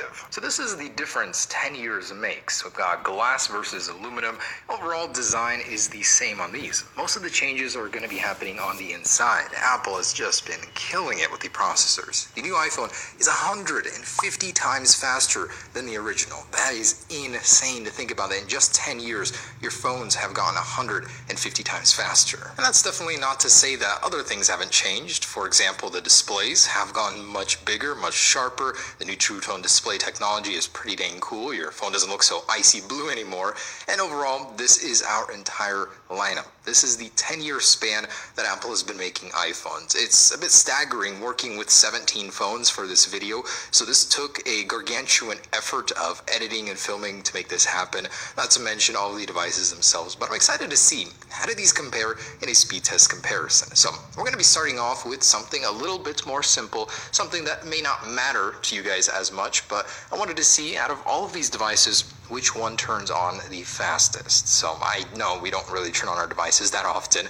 automotive. So this is the difference 10 years makes. We've got glass versus aluminum. Overall design is the same on these. Most of the changes are going to be happening on the inside. Apple has just been killing it with the processors. The new iPhone is 150 times faster than the original. That is insane to think about that. In just 10 years, your phones have gone 150 times faster. And that's definitely not to say that other things haven't changed. For example, the displays have gotten much bigger, much sharper. The new True Tone display technology is pretty dang cool. Your phone doesn't look so icy blue anymore. And overall, this is our entire lineup. This is the 10-year span that Apple has been making iPhones. It's a bit staggering working with 17 phones for this video, so this took a gargantuan effort of editing and filming to make this happen, not to mention all the devices themselves. But I'm excited to see, how do these compare in a speed test comparison? So we're going to be starting off with something a little bit more simple, something that may not matter to you guys as much, but I wanted to see, out of all of these devices, which one turns on the fastest. So I know we don't really turn on our devices that often,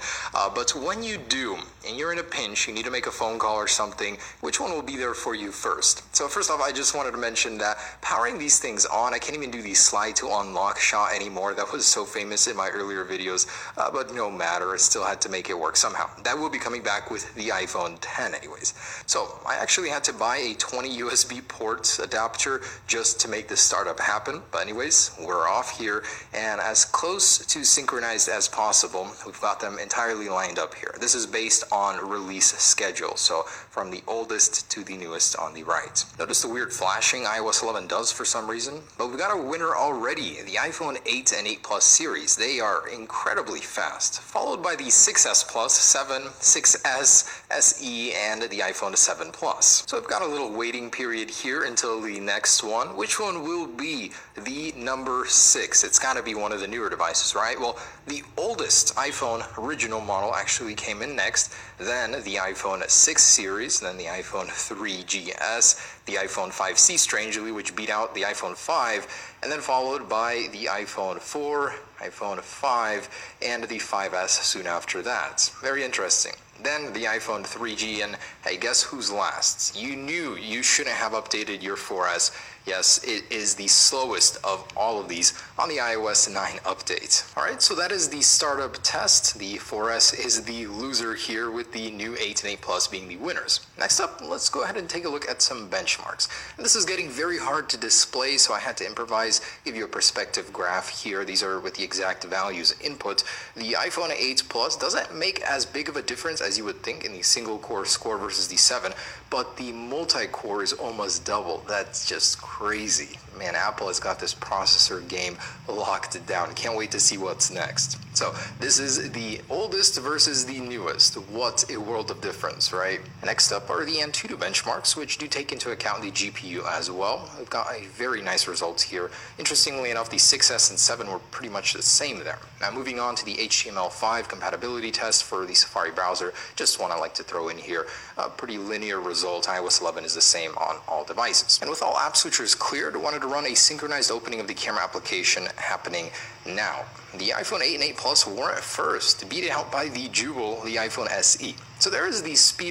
but when you do, and you're in a pinch, you need to make a phone call or something, which one will be there for you first? So first off, I just wanted to mention that powering these things on, I can't even do the slide to unlock shot anymore. That was so famous in my earlier videos, but no matter, I still had to make it work somehow. That will be coming back with the iPhone 10 anyways. So I actually had to buy a 20 USB port adapter just to make this startup happen, but anyways, we're off here, and as close to synchronized as possible, we've got them entirely lined up here. This is based on release schedule, so from the oldest to the newest on the right. Notice the weird flashing iOS 11 does for some reason, but we've got a winner already, the iPhone 8 and 8 Plus series. They are incredibly fast, followed by the 6S Plus, 7, 6S, SE, and the iPhone 7 Plus. So I've got a little waiting period here until the next one. Which one will be the number 6? It's got to be one of the newer devices, right? Well, the oldest iPhone original model actually came in next, then the iPhone 6 series, then the iPhone 3GS, the iPhone 5C strangely, which beat out the iPhone 5, and then followed by the iPhone 4, iPhone 5, and the 5S soon after that. Very interesting. Then the iPhone 3G, and hey, guess who's last? You knew you shouldn't have updated your 4S. Yes, it is the slowest of all of these on the iOS 9 update. Alright, so that is the startup test. The 4S is the loser here, with the new 8 and 8 Plus being the winners. Next up, let's go ahead and take a look at some benchmarks. And this is getting very hard to display, so I had to improvise, give you a perspective graph here. These are with the exact values input. The iPhone 8 Plus doesn't make as big of a difference as you would think in the single core score versus the 7, but the multi-core is almost double. That's just crazy. Man, Apple has got this processor game locked down. Can't wait to see what's next. So this is the oldest versus the newest. What a world of difference, right? Next up are the Antutu benchmarks, which do take into account the GPU as well. We've got a very nice result here. Interestingly enough, the 6S and 7 were pretty much the same there. Now moving on to the HTML5 compatibility test for the Safari browser, just one I like to throw in here. A pretty linear result. iOS 11 is the same on all devices. And with all app switchers cleared, I wanted to run a synchronized opening of the camera application happening now. The iPhone 8 and 8 Plus were at first, beat out by the Jewel, the iPhone SE. So there is the speed